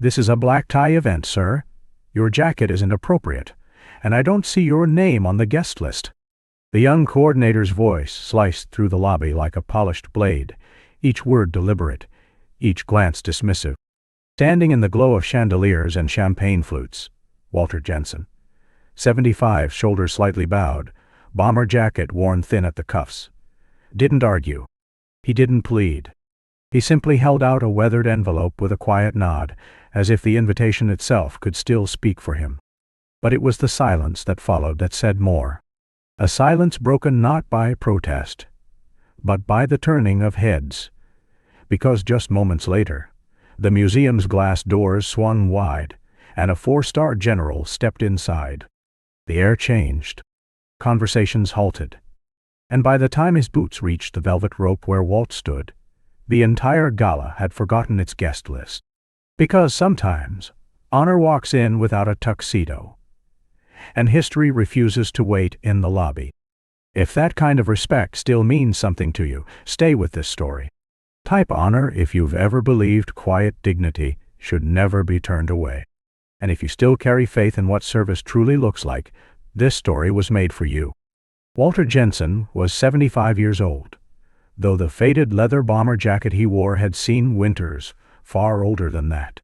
"This is a black tie event, sir. Your jacket isn't appropriate, and I don't see your name on the guest list." The young coordinator's voice sliced through the lobby like a polished blade, each word deliberate, each glance dismissive. Standing in the glow of chandeliers and champagne flutes, Walter Jensen, 75, shoulders slightly bowed, bomber jacket worn thin at the cuffs. Didn't argue. He didn't plead. He simply held out a weathered envelope with a quiet nod, as if the invitation itself could still speak for him. But it was the silence that followed that said more. A silence broken not by protest, but by the turning of heads. Because just moments later, the museum's glass doors swung wide, and a 4-star general stepped inside. The air changed. Conversations halted. And by the time his boots reached the velvet rope where Walt stood, the entire gala had forgotten its guest list. Because sometimes, honor walks in without a tuxedo, and history refuses to wait in the lobby. If that kind of respect still means something to you, stay with this story. Type honor if you've ever believed quiet dignity should never be turned away. And if you still carry faith in what service truly looks like, this story was made for you. Walter Jensen was 75 years old, though the faded leather bomber jacket he wore had seen winters far older than that.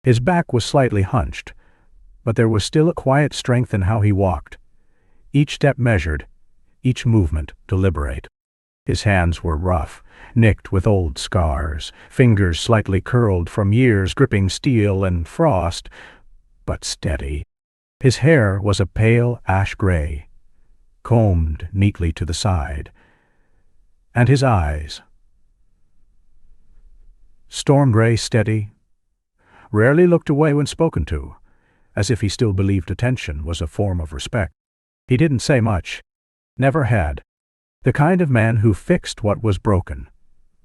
His back was slightly hunched, but there was still a quiet strength in how he walked, each step measured, each movement deliberate. His hands were rough, nicked with old scars, fingers slightly curled from years gripping steel and frost, but steady. His hair was a pale ash gray, combed neatly to the side, and his eyes, storm gray, steady, rarely looked away when spoken to, as if he still believed attention was a form of respect. He didn't say much, never had. The kind of man who fixed what was broken,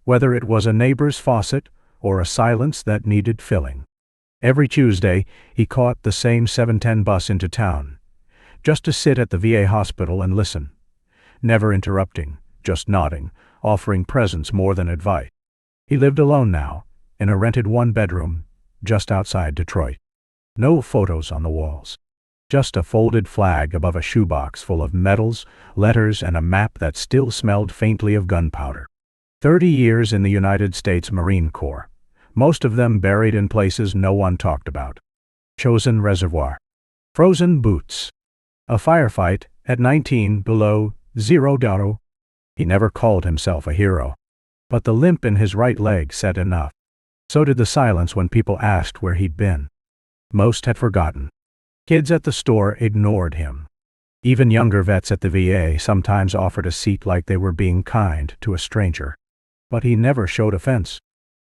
whether it was a neighbor's faucet or a silence that needed filling. Every Tuesday, he caught the same 7:10 bus into town, just to sit at the VA hospital and listen, never interrupting, just nodding, offering presents more than advice. He lived alone now, in a rented one-bedroom, just outside Detroit. No photos on the walls. Just a folded flag above a shoebox full of medals, letters, and a map that still smelled faintly of gunpowder. 30 years in the United States Marine Corps, most of them buried in places no one talked about. Chosin Reservoir. Frozen boots. A firefight at 19 below 0°. He never called himself a hero, but the limp in his right leg said enough. So did the silence when people asked where he'd been. Most had forgotten. Kids at the store ignored him. Even younger vets at the VA sometimes offered a seat like they were being kind to a stranger. But he never showed offense.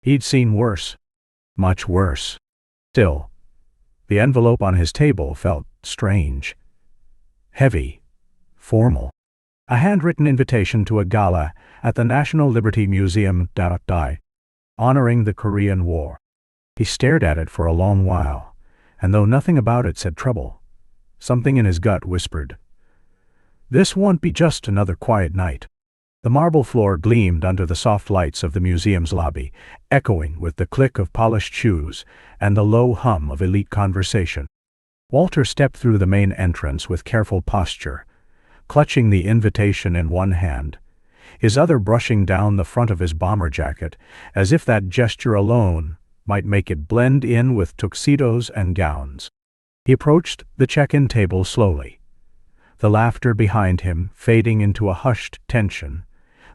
He'd seen worse. Much worse. Still, the envelope on his table felt strange. Heavy. Formal. A handwritten invitation to a gala at the National Liberty Museum, honoring the Korean War. He stared at it for a long while, and though nothing about it said trouble, something in his gut whispered, "This won't be just another quiet night." The marble floor gleamed under the soft lights of the museum's lobby, echoing with the click of polished shoes and the low hum of elite conversation. Walter stepped through the main entrance with careful posture, clutching the invitation in one hand, his other brushing down the front of his bomber jacket, as if that gesture alone might make it blend in with tuxedos and gowns. He approached the check-in table slowly, the laughter behind him fading into a hushed tension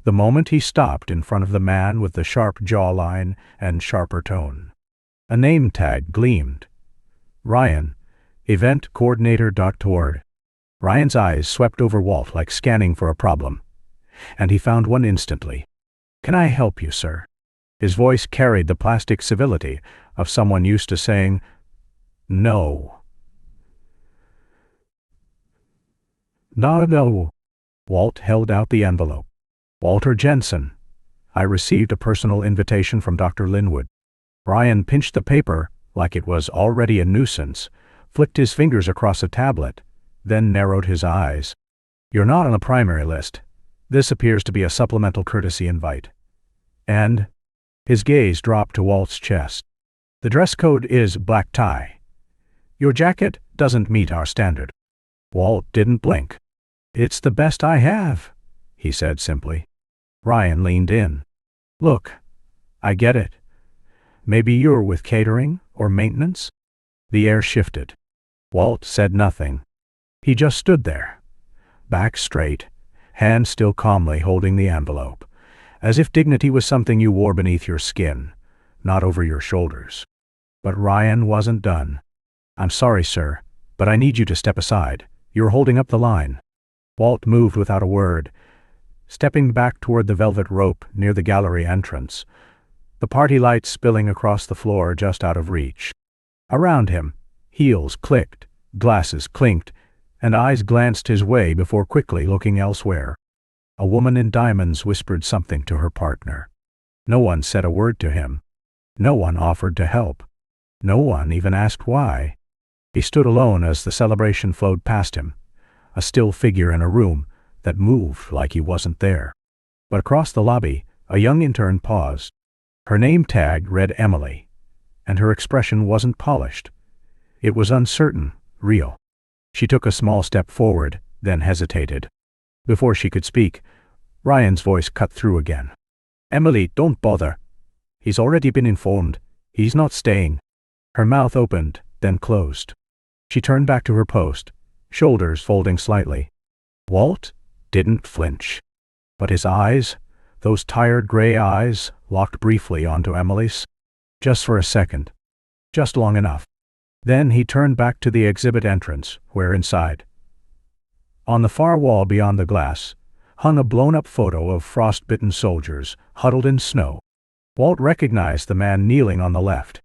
the moment he stopped in front of the man with the sharp jawline and sharper tone. A name tag gleamed. Ryan, Event Coordinator. Ryan's eyes swept over Walt like scanning for a problem, and he found one instantly. "Can I help you, sir?" His voice carried the plastic civility of someone used to saying, "No." "No." Walt held out the envelope. "Walter Jensen. I received a personal invitation from Dr. Linwood." Ryan pinched the paper like it was already a nuisance, flicked his fingers across a tablet, then narrowed his eyes. "You're not on the primary list. This appears to be a supplemental courtesy invite." And his gaze dropped to Walt's chest. The dress code is black tie. Your jacket doesn't meet our standard. Walt didn't blink. It's the best I have, he said simply. Ryan leaned in. Look, I get it. Maybe you're with catering or maintenance? The air shifted. Walt said nothing. He just stood there, back straight, hand still calmly holding the envelope, as if dignity was something you wore beneath your skin, not over your shoulders. But Ryan wasn't done. I'm sorry, sir, but I need you to step aside. You're holding up the line. Walt moved without a word, stepping back toward the velvet rope near the gallery entrance, the party lights spilling across the floor just out of reach. Around him, heels clicked, glasses clinked, and eyes glanced his way before quickly looking elsewhere. A woman in diamonds whispered something to her partner. No one said a word to him. No one offered to help. No one even asked why. He stood alone as the celebration flowed past him, a still figure in a room that moved like he wasn't there. But across the lobby, a young intern paused. Her name tag read Emily, and her expression wasn't polished. It was uncertain, real. She took a small step forward, then hesitated. Before she could speak, Ryan's voice cut through again. Emily, don't bother. He's already been informed. He's not staying. Her mouth opened, then closed. She turned back to her post, shoulders folding slightly. Walt didn't flinch. But his eyes, those tired gray eyes, locked briefly onto Emily's. Just for a second. Just long enough. Then he turned back to the exhibit entrance, where inside, on the far wall beyond the glass, hung a blown-up photo of frostbitten soldiers huddled in snow. Walt recognized the man kneeling on the left,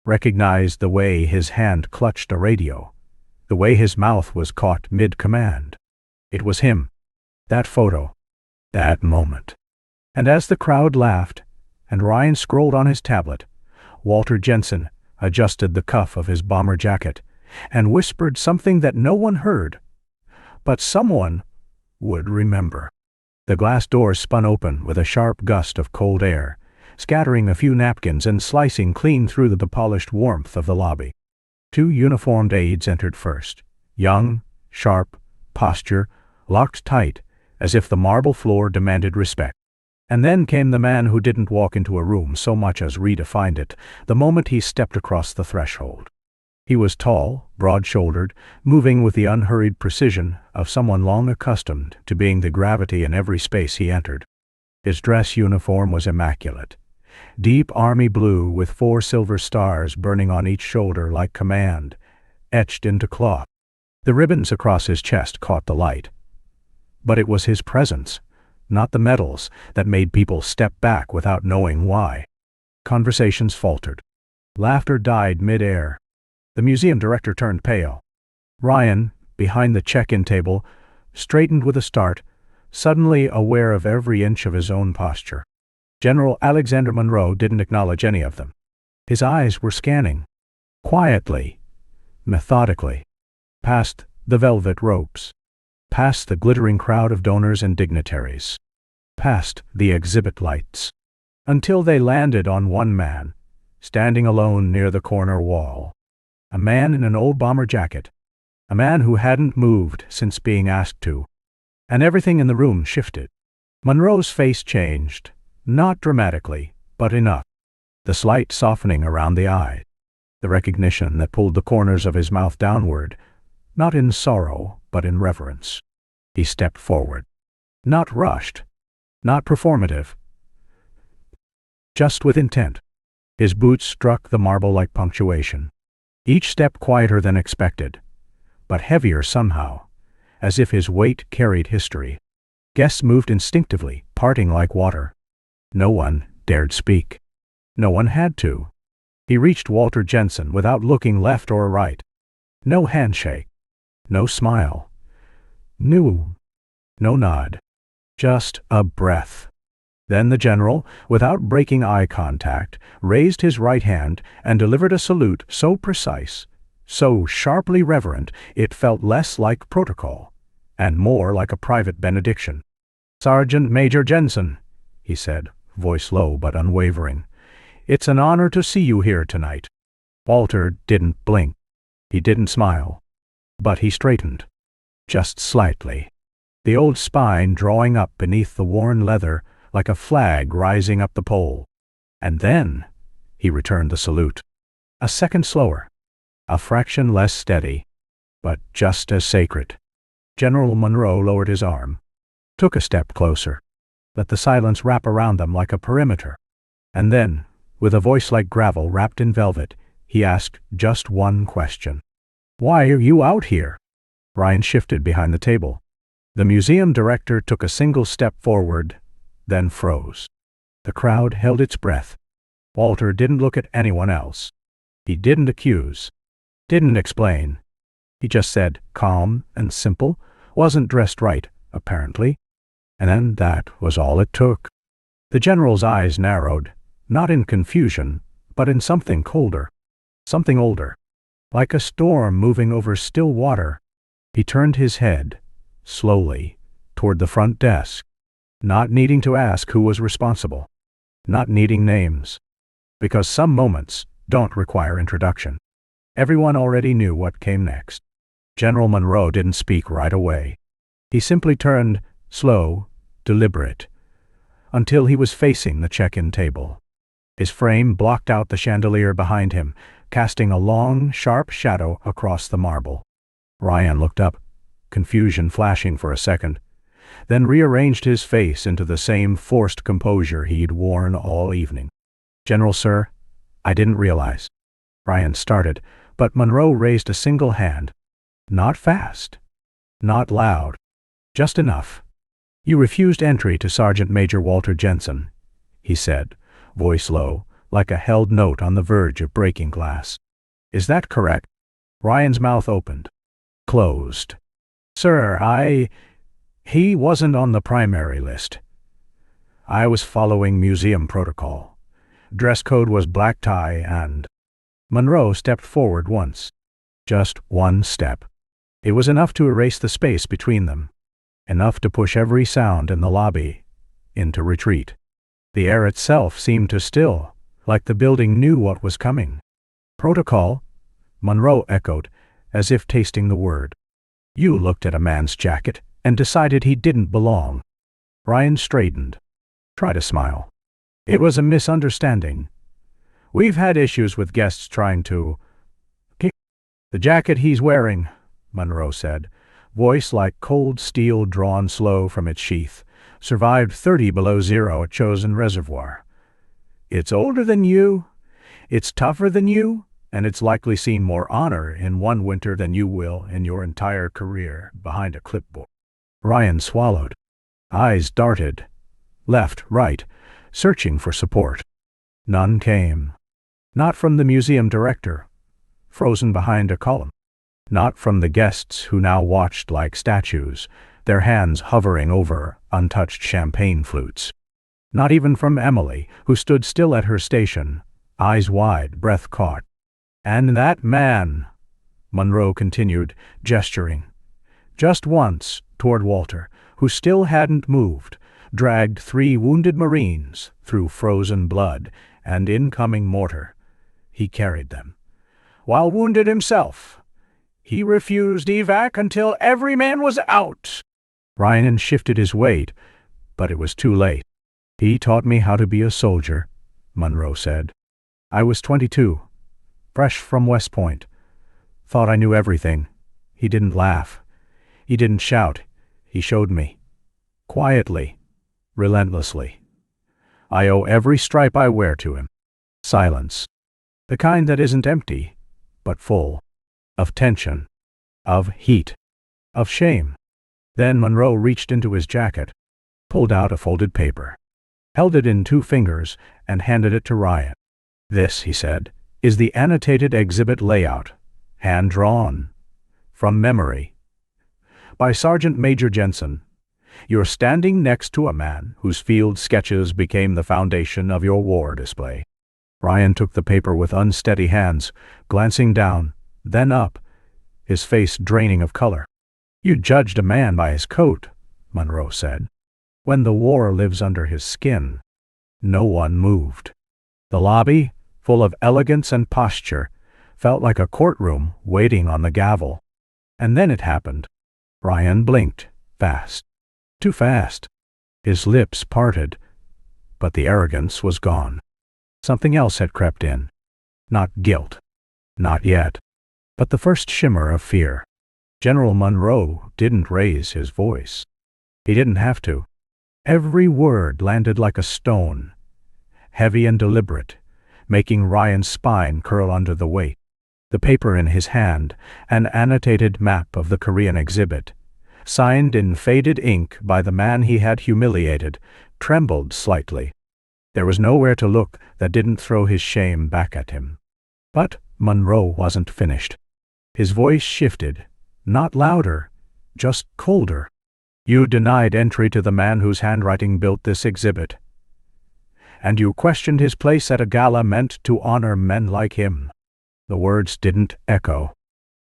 recognized the way his hand clutched a radio, the way his mouth was caught mid-command. It was him. That photo. That moment. And as the crowd laughed, and Ryan scrolled on his tablet, Walter Jensen adjusted the cuff of his bomber jacket and whispered something that no one heard, but someone would remember. The glass door spun open with a sharp gust of cold air, scattering a few napkins and slicing clean through the polished warmth of the lobby. 2 uniformed aides entered first, young, sharp, posture, locked tight, as if the marble floor demanded respect. And then came the man who didn't walk into a room so much as redefined it the moment he stepped across the threshold. He was tall, broad-shouldered, moving with the unhurried precision of someone long accustomed to being the gravity in every space he entered. His dress uniform was immaculate. Deep army blue with 4 silver stars burning on each shoulder like command, etched into cloth. The ribbons across his chest caught the light. But it was his presence, not the medals, that made people step back without knowing why. Conversations faltered. Laughter died mid-air. The museum director turned pale. Ryan, behind the check-in table, straightened with a start, suddenly aware of every inch of his own posture. General Alexander Monroe didn't acknowledge any of them. His eyes were scanning, quietly, methodically, past the velvet ropes, past the glittering crowd of donors and dignitaries, past the exhibit lights, until they landed on one man, standing alone near the corner wall. A man in an old bomber jacket, a man who hadn't moved since being asked to. And everything in the room shifted. Monroe's face changed, not dramatically, but enough. The slight softening around the eye, the recognition that pulled the corners of his mouth downward, not in sorrow, but in reverence. He stepped forward. Not rushed, not performative, just with intent. His boots struck the marble like punctuation. Each step quieter than expected, but heavier somehow, as if his weight carried history. Guests moved instinctively, parting like water. No one dared speak. No one had to. He reached Walter Jensen without looking left or right. No handshake. No smile. No nod. Just a breath. Then the general, without breaking eye contact, raised his right hand and delivered a salute so precise, so sharply reverent, it felt less like protocol, and more like a private benediction. "Sergeant Major Jensen," he said, voice low but unwavering, "it's an honor to see you here tonight." Walter didn't blink. He didn't smile. But he straightened. Just slightly. The old spine drawing up beneath the worn leather like a flag rising up the pole. And then he returned the salute. A second slower. A fraction less steady. But just as sacred. General Monroe lowered his arm. Took a step closer. Let the silence wrap around them like a perimeter. And then, with a voice like gravel wrapped in velvet, he asked just one question. "Why are you out here?" Ryan shifted behind the table. The museum director took a single step forward, then froze. The crowd held its breath. Walter didn't look at anyone else. He didn't accuse. Didn't explain. He just said, calm and simple, wasn't dressed right, apparently. And then that was all it took. The general's eyes narrowed, not in confusion, but in something colder. Something older. Like a storm moving over still water. He turned his head, slowly, toward the front desk, not needing to ask who was responsible, not needing names, because some moments don't require introduction. Everyone already knew what came next. General Monroe didn't speak right away. He simply turned, slow, deliberate, until he was facing the check-in table. His frame blocked out the chandelier behind him, casting a long, sharp shadow across the marble. Ryan looked up, confusion flashing for a second, then rearranged his face into the same forced composure he'd worn all evening. "General, sir, I didn't realize." Ryan started, but Monroe raised a single hand. Not fast. Not loud. Just enough. "You refused entry to Sergeant Major Walter Jensen," he said, voice low, like a held note on the verge of breaking glass. "Is that correct?" Ryan's mouth opened. Closed. "Sir, he wasn't on the primary list. I was following museum protocol. Dress code was black tie and—" Monroe stepped forward once. Just one step. It was enough to erase the space between them. Enough to push every sound in the lobby into retreat. The air itself seemed to still, like the building knew what was coming. "Protocol?" Monroe echoed, as if tasting the word. "You looked at a man's jacket and decided he didn't belong." Ryan straightened. Tried to smile. "It was a misunderstanding. We've had issues with guests trying to kick the jacket he's wearing," Monroe said, voice like cold steel drawn slow from its sheath, "survived 30 below zero at Chosin Reservoir. It's older than you, it's tougher than you, and it's likely seen more honor in one winter than you will in your entire career behind a clipboard." Ryan swallowed. Eyes darted. Left, right, searching for support. None came. Not from the museum director, frozen behind a column. Not from the guests who now watched like statues, their hands hovering over untouched champagne flutes. Not even from Emily, who stood still at her station, eyes wide, breath caught. "And that man," Monroe continued, gesturing, just once toward Walter, who still hadn't moved, dragged 3 wounded Marines through frozen blood and incoming mortar. He carried them. While wounded himself, he refused evac until every man was out. Ryan shifted his weight, but it was too late. "He taught me how to be a soldier," Monroe said. "I was 22, fresh from West Point. Thought I knew everything." He didn't laugh. He didn't shout. He showed me. Quietly, relentlessly. I owe every stripe I wear to him. Silence. The kind that isn't empty, but full. Of tension. Of heat. Of shame. Then Monroe reached into his jacket, pulled out a folded paper, held it in 2 fingers, and handed it to Ryan. "This," he said, "is the annotated exhibit layout, hand-drawn, from memory, by Sergeant Major Jensen. You're standing next to a man whose field sketches became the foundation of your war display." Ryan took the paper with unsteady hands, glancing down, then up, his face draining of color. "You judged a man by his coat," Monroe said. "When the war lives under his skin." No one moved. The lobby, full of elegance and posture, felt like a courtroom waiting on the gavel. And then it happened. Ryan blinked, fast. Too fast. His lips parted, but the arrogance was gone. Something else had crept in. Not guilt. Not yet. But the first shimmer of fear. General Monroe didn't raise his voice. He didn't have to. Every word landed like a stone, heavy and deliberate, making Ryan's spine curl under the weight. The paper in his hand, an annotated map of the Korean exhibit, signed in faded ink by the man he had humiliated, trembled slightly. There was nowhere to look that didn't throw his shame back at him. But Monroe wasn't finished. His voice shifted, not louder, just colder. You denied entry to the man whose handwriting built this exhibit. And you questioned his place at a gala meant to honor men like him. The words didn't echo.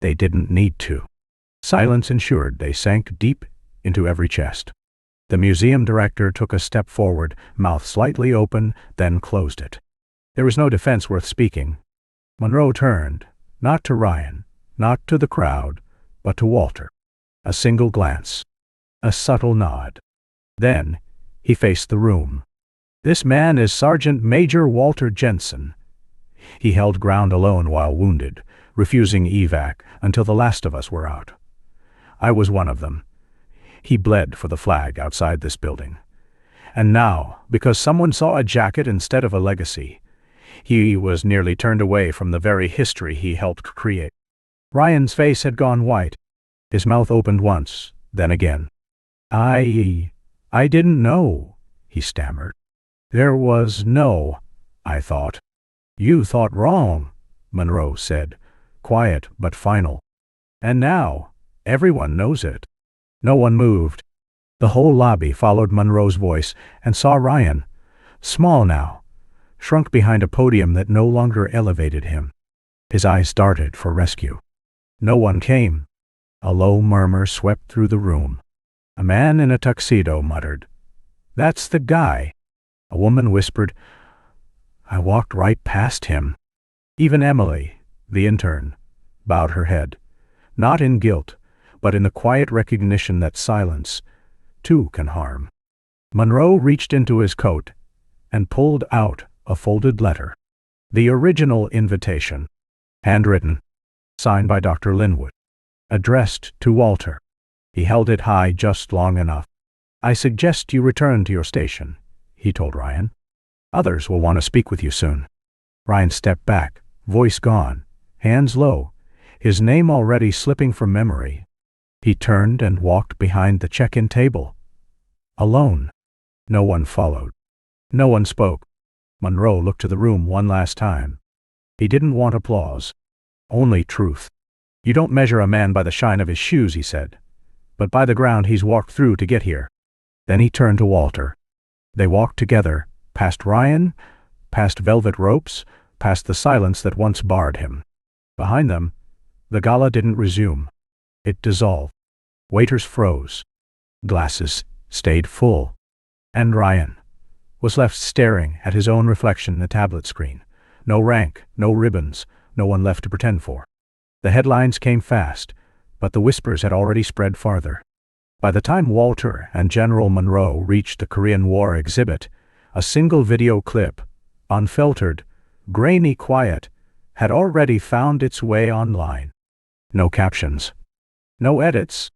They didn't need to. Silence ensured they sank deep into every chest. The museum director took a step forward, mouth slightly open, then closed it. There was no defense worth speaking. Monroe turned, not to Ryan, not to the crowd, but to Walter. A single glance. A subtle nod. Then he faced the room. This man is Sergeant Major Walter Jensen. He held ground alone while wounded, refusing evac until the last of us were out. I was one of them. He bled for the flag outside this building. And now, because someone saw a jacket instead of a legacy, he was nearly turned away from the very history he helped create. Ryan's face had gone white. His mouth opened once, then again. I didn't know, he stammered. There was no, I thought. You thought wrong, Monroe said, quiet but final. And now, everyone knows it. No one moved. The whole lobby followed Monroe's voice and saw Ryan, small now, shrunk behind a podium that no longer elevated him. His eyes darted for rescue. No one came. A low murmur swept through the room. A man in a tuxedo muttered, "That's the guy." A woman whispered, "I walked right past him." Even Emily, the intern, bowed her head, not in guilt, but in the quiet recognition that silence, too, can harm. Monroe reached into his coat and pulled out a folded letter. The original invitation, handwritten, signed by Dr. Linwood, addressed to Walter. He held it high just long enough. "I suggest you return to your station," he told Ryan. "Others will want to speak with you soon." Ryan stepped back, voice gone, hands low, his name already slipping from memory. He turned and walked behind the check-in table. Alone. No one followed. No one spoke. Monroe looked to the room one last time. He didn't want applause. Only truth. "You don't measure a man by the shine of his shoes," he said, "but by the ground he's walked through to get here." Then he turned to Walter. They walked together, past Ryan, past velvet ropes, past the silence that once barred him. Behind them, the gala didn't resume. It dissolved. Waiters froze. Glasses stayed full. And Ryan was left staring at his own reflection in the tablet screen. No rank, no ribbons, no one left to pretend for. The headlines came fast, but the whispers had already spread farther. By the time Walter and General Monroe reached the Korean War exhibit, a single video clip, unfiltered, grainy quiet, had already found its way online. No captions. No edits.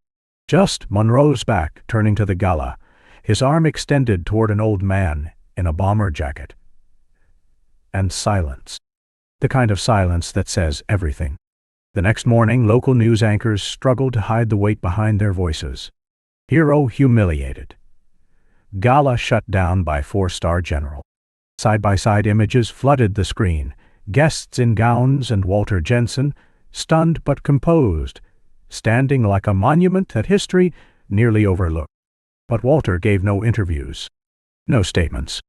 Just Monroe's back turning to the gala, his arm extended toward an old man in a bomber jacket. And silence. The kind of silence that says everything. The next morning, local news anchors struggled to hide the weight behind their voices. Hero humiliated. Gala shut down by four-star general. Side-by-side images flooded the screen. Guests in gowns and Walter Jensen, stunned but composed, standing like a monument that history nearly overlooked. But Walter gave no interviews. No statements.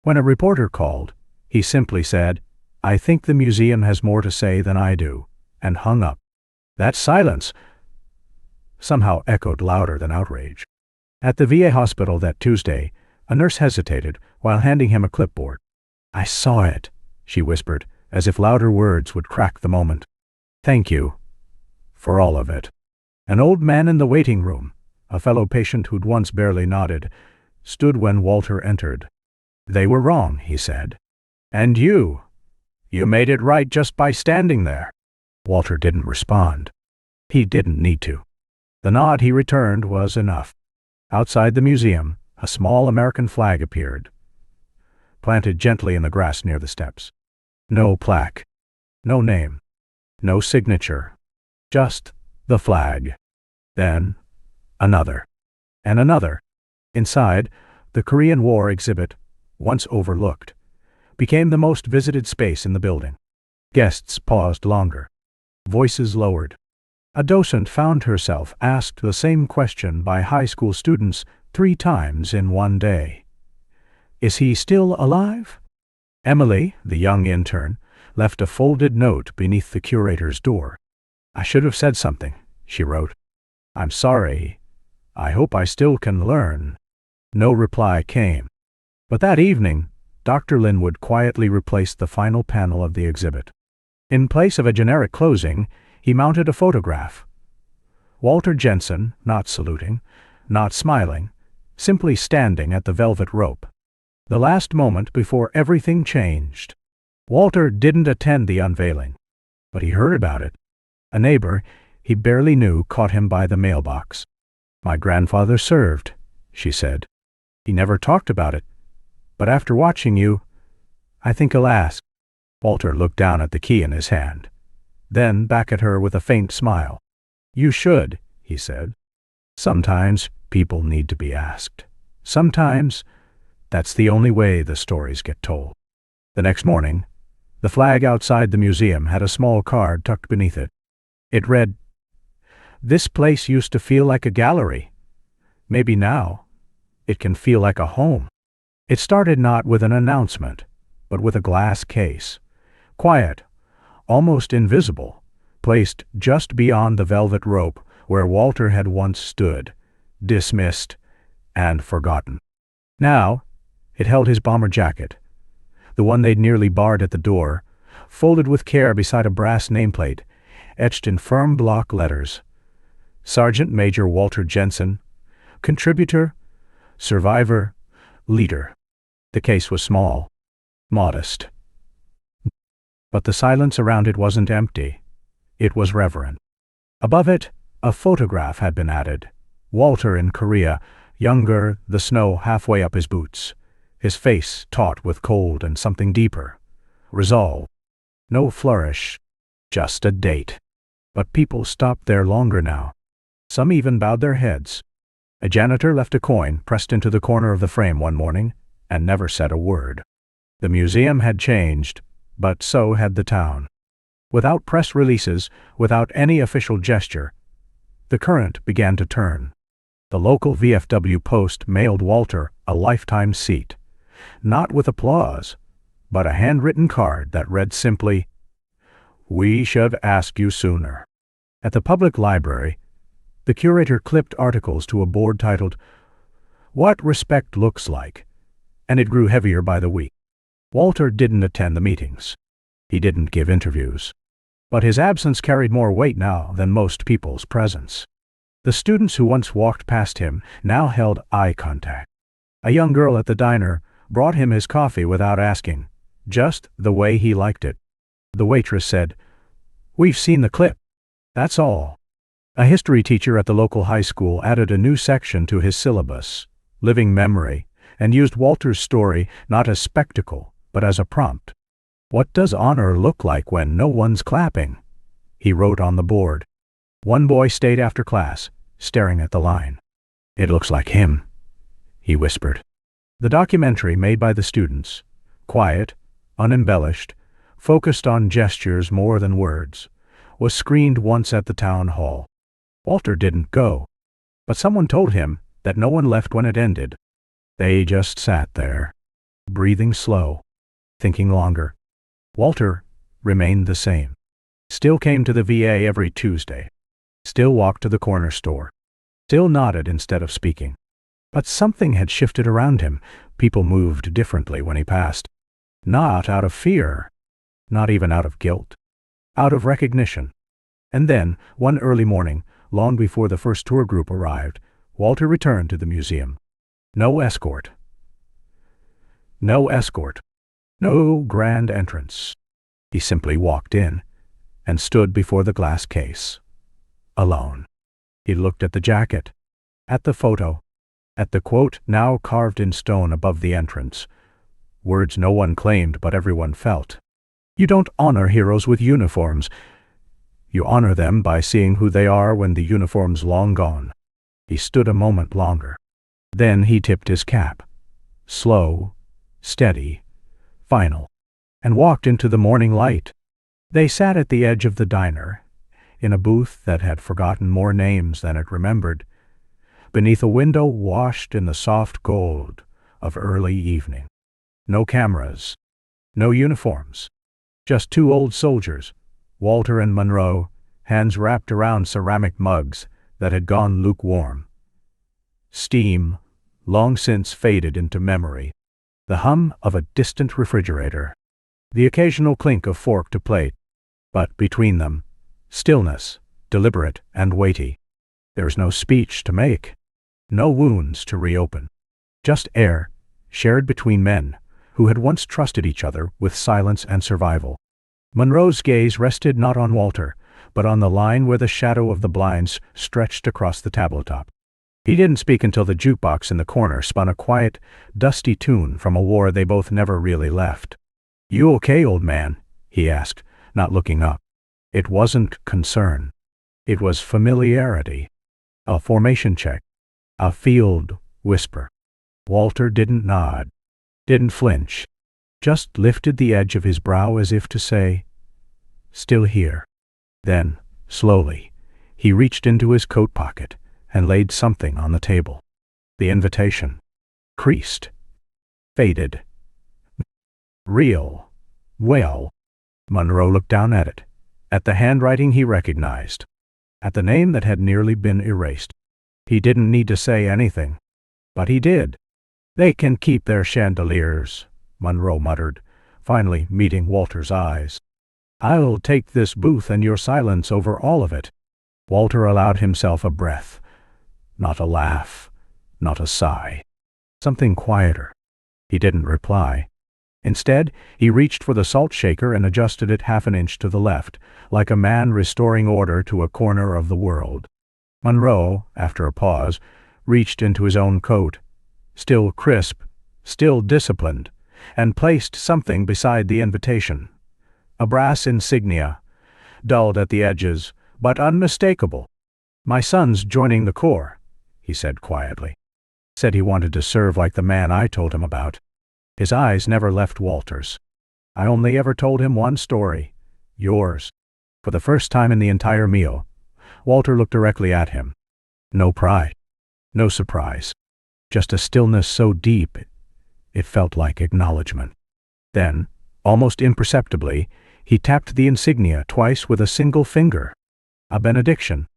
When a reporter called, he simply said, "I think the museum has more to say than I do," and hung up. That silence somehow echoed louder than outrage. At the VA hospital that Tuesday, a nurse hesitated while handing him a clipboard. "I saw it," she whispered, as if louder words would crack the moment. "Thank you. For all of it." An old man in the waiting room, a fellow patient who'd once barely nodded, stood when Walter entered. "They were wrong," he said. "And you made it right just by standing there." Walter didn't respond. He didn't need to. The nod he returned was enough. Outside the museum, a small American flag appeared, planted gently in the grass near the steps. No plaque, no name, no signature, just the flag. Then another, and another. Inside, the Korean War exhibit, once overlooked, became the most visited space in the building. Guests paused longer. Voices lowered. A docent found herself asked the same question by high school students 3 times in one day. "Is he still alive?" Emily, the young intern, left a folded note beneath the curator's door. "I should have said something," she wrote. "I'm sorry. I hope I still can learn." No reply came. But that evening, Dr. Linwood quietly replaced the final panel of the exhibit. In place of a generic closing, he mounted a photograph. Walter Jensen, not saluting, not smiling, simply standing at the velvet rope. The last moment before everything changed. Walter didn't attend the unveiling, but he heard about it. A neighbor he barely knew caught him by the mailbox. "My grandfather served," she said. "He never talked about it, but after watching you, I think he'll ask." Walter looked down at the key in his hand, then back at her with a faint smile. "You should," he said. "Sometimes people need to be asked. Sometimes that's the only way the stories get told." The next morning, the flag outside the museum had a small card tucked beneath it. It read, "This place used to feel like a gallery. Maybe now it can feel like a home." It started not with an announcement, but with a glass case, quiet, almost invisible, placed just beyond the velvet rope where Walter had once stood, dismissed and forgotten. Now, it held his bomber jacket, the one they'd nearly barred at the door, folded with care beside a brass nameplate, etched in firm block letters. Sergeant Major Walter Jensen, contributor, survivor, leader. The case was small, modest. But the silence around it wasn't empty. It was reverent. Above it, a photograph had been added. Walter in Korea, younger, the snow halfway up his boots, his face taut with cold and something deeper. Resolve. No flourish, just a date. But people stopped there longer now. Some even bowed their heads. A janitor left a coin pressed into the corner of the frame one morning and never said a word. The museum had changed, but so had the town. Without press releases, without any official gesture, the current began to turn. The local VFW Post mailed Walter a lifetime seat, not with applause, but a handwritten card that read simply, "We should ask you sooner." At the public library, the curator clipped articles to a board titled, "What Respect Looks Like," and it grew heavier by the week. Walter didn't attend the meetings. He didn't give interviews. But his absence carried more weight now than most people's presence. The students who once walked past him now held eye contact. A young girl at the diner brought him his coffee without asking, just the way he liked it. The waitress said, "We've seen the clip. That's all." A history teacher at the local high school added a new section to his syllabus, Living Memory, and used Walter's story not as spectacle, but as a prompt. "What does honor look like when no one's clapping?" he wrote on the board. One boy stayed after class, staring at the line. "It looks like him," he whispered. The documentary made by the students, quiet, unembellished, focused on gestures more than words, was screened once at the town hall. Walter didn't go, but someone told him that no one left when it ended. They just sat there, breathing slow, thinking longer. Walter remained the same. Still came to the VA every Tuesday. Still walked to the corner store. Still nodded instead of speaking. But something had shifted around him. People moved differently when he passed. Not out of fear, Not even out of guilt. Out of recognition. And then, one early morning, long before the first tour group arrived, Walter returned to the museum. No escort. No escort. No grand entrance. He simply walked in and stood before the glass case. Alone. He looked at the jacket, at the photo, at the quote now carved in stone above the entrance. Words no one claimed but everyone felt. You don't honor heroes with uniforms. You honor them by seeing who they are when the uniform's long gone. He stood a moment longer. Then he tipped his cap. Slow, steady, final, and walked into the morning light. They sat at the edge of the diner, in a booth that had forgotten more names than it remembered, beneath a window washed in the soft gold of early evening. No cameras, no uniforms, just two old soldiers, Walter and Monroe, hands wrapped around ceramic mugs that had gone lukewarm. Steam, long since faded into memory. The hum of a distant refrigerator. The occasional clink of fork to plate. But between them, stillness, deliberate and weighty. There is no speech to make. No wounds to reopen. Just air, shared between men who had once trusted each other with silence and survival. Monroe's gaze rested not on Walter, but on the line where the shadow of the blinds stretched across the tabletop. He didn't speak until the jukebox in the corner spun a quiet, dusty tune from a war they both never really left. "You okay, old man?" he asked, not looking up. It wasn't concern. It was familiarity. A formation check. A field whisper. Walter didn't nod, didn't flinch, just lifted the edge of his brow as if to say, "Still here." Then, slowly, he reached into his coat pocket and laid something on the table. The invitation. Creased. Faded. Real. Well. Monroe looked down at it, at the handwriting he recognized, at the name that had nearly been erased. He didn't need to say anything, but he did. "They can keep their chandeliers," Monroe muttered, finally meeting Walter's eyes. "I'll take this booth and your silence over all of it." Walter allowed himself a breath. Not a laugh, not a sigh. Something quieter. He didn't reply. Instead, he reached for the salt shaker and adjusted it half an inch to the left, like a man restoring order to a corner of the world. Monroe, after a pause, reached into his own coat, still crisp, still disciplined, and placed something beside the invitation. A brass insignia, dulled at the edges, but unmistakable. "My son's joining the Corps," he said quietly. "Said he wanted to serve like the man I told him about." His eyes never left Walter's. "I only ever told him one story. Yours." For the first time in the entire meal, Walter looked directly at him. No pride. No surprise. Just a stillness so deep it felt like acknowledgement. Then, almost imperceptibly, he tapped the insignia twice with a single finger. A benediction.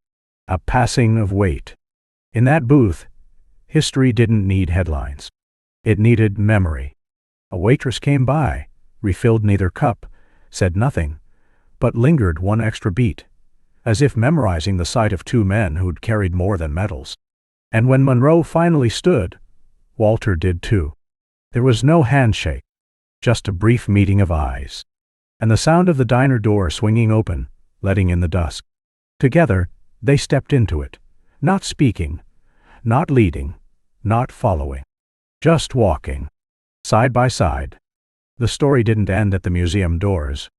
A passing of weight. In that booth, history didn't need headlines. It needed memory. A waitress came by, refilled neither cup, said nothing, but lingered one extra beat, as if memorizing the sight of two men who'd carried more than medals. And when Monroe finally stood, Walter did too. There was no handshake, just a brief meeting of eyes, and the sound of the diner door swinging open, letting in the dusk. Together, they stepped into it, not speaking, not leading, not following, just walking, side by side. The story didn't end at the museum doors.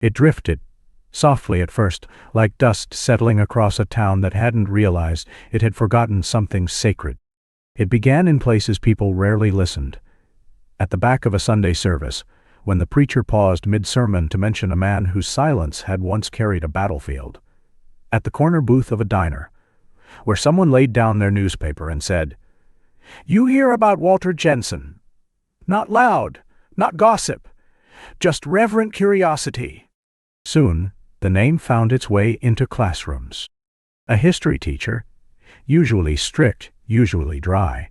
It drifted, softly at first, like dust settling across a town that hadn't realized it had forgotten something sacred. It began in places people rarely listened. At the back of a Sunday service, when the preacher paused mid-sermon to mention a man whose silence had once carried a battlefield. At the corner booth of a diner, where someone laid down their newspaper and said, "You hear about Walter Jensen. Not loud, not gossip, just reverent curiosity." Soon, the name found its way into classrooms. A history teacher, usually strict, usually dry,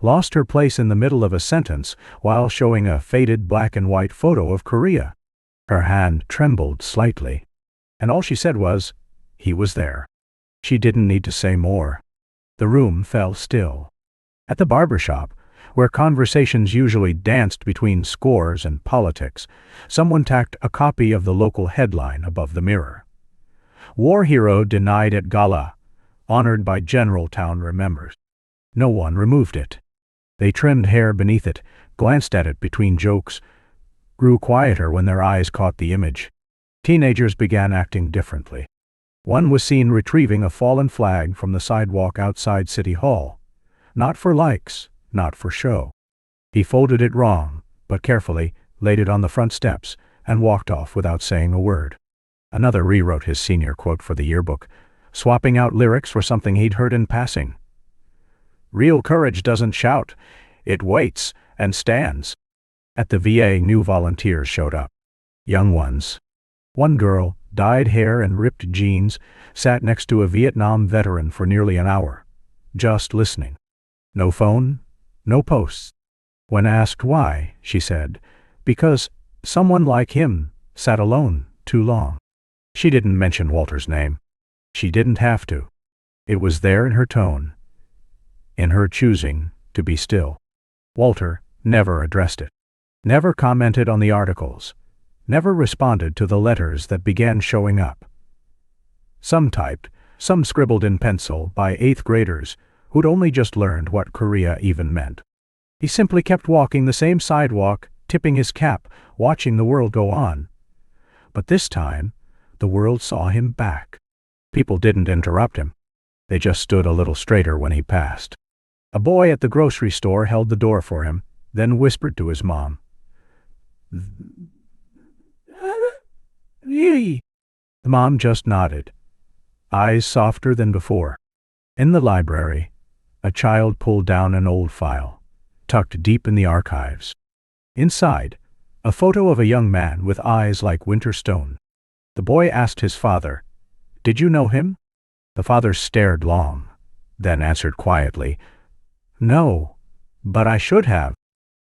lost her place in the middle of a sentence while showing a faded black and white photo of Korea. Her hand trembled slightly, and all she said was, "He was there." She didn't need to say more. The room fell still. At the barber shop, where conversations usually danced between scores and politics, someone tacked a copy of the local headline above the mirror. "War hero denied at gala, honored by General Town remembers." No one removed it. They trimmed hair beneath it, glanced at it between jokes, grew quieter when their eyes caught the image. Teenagers began acting differently. One was seen retrieving a fallen flag from the sidewalk outside City Hall. Not for likes, not for show. He folded it wrong, but carefully laid it on the front steps and walked off without saying a word. Another rewrote his senior quote for the yearbook, swapping out lyrics for something he'd heard in passing. "Real courage doesn't shout, it waits and stands." At the VA, new volunteers showed up. Young ones. One girl, dyed hair and ripped jeans, sat next to a Vietnam veteran for nearly an hour, just listening. No phone, no posts. When asked why, she said, "Because someone like him sat alone too long." She didn't mention Walter's name. She didn't have to. It was there in her tone, in her choosing to be still. Walter never addressed it, never commented on the articles, never responded to the letters that began showing up. Some typed, some scribbled in pencil by 8th graders who'd only just learned what Korea even meant. He simply kept walking the same sidewalk, tipping his cap, watching the world go on. But this time, the world saw him back. People didn't interrupt him. They just stood a little straighter when he passed. A boy at the grocery store held the door for him, then whispered to his mom. The mom just nodded, eyes softer than before. In the library, a child pulled down an old file, tucked deep in the archives. Inside, a photo of a young man with eyes like winter stone. The boy asked his father, "Did you know him?" The father stared long, then answered quietly, "No, but I should have."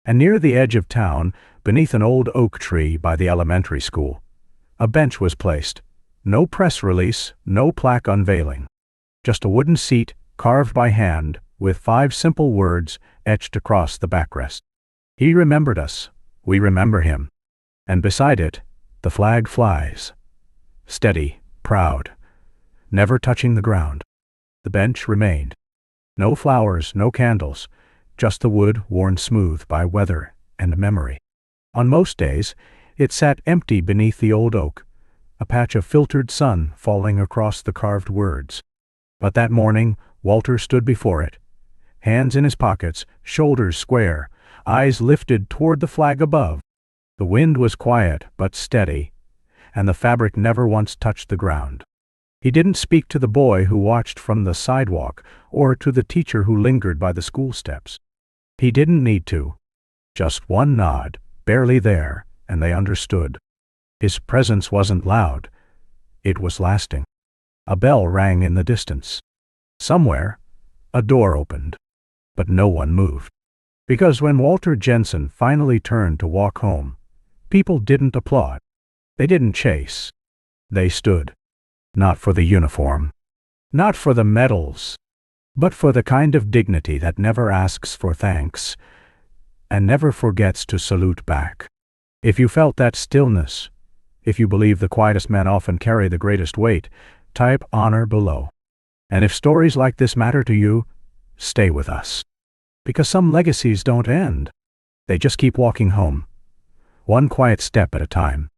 And near the edge of town, beneath an old oak tree by the elementary school, a bench was placed. No press release, no plaque unveiling. Just a wooden seat carved by hand with 5 simple words etched across the backrest. "He remembered us. We remember him." And beside it, the flag flies. Steady, proud, never touching the ground. The bench remained. No flowers, no candles, just the wood worn smooth by weather and memory. On most days, it sat empty beneath the old oak, a patch of filtered sun falling across the carved words. But that morning, Walter stood before it, hands in his pockets, shoulders square, eyes lifted toward the flag above. The wind was quiet but steady, and the fabric never once touched the ground. He didn't speak to the boy who watched from the sidewalk or to the teacher who lingered by the school steps. He didn't need to. Just one nod, barely there, and they understood. His presence wasn't loud. It was lasting. A bell rang in the distance. Somewhere, a door opened, but no one moved. Because when Walter Jensen finally turned to walk home, people didn't applaud. They didn't chase. They stood. Not for the uniform, not for the medals, but for the kind of dignity that never asks for thanks and never forgets to salute back. If you felt that stillness, if you believe the quietest men often carry the greatest weight, type honor below. And if stories like this matter to you, stay with us. Because some legacies don't end. They just keep walking home, one quiet step at a time.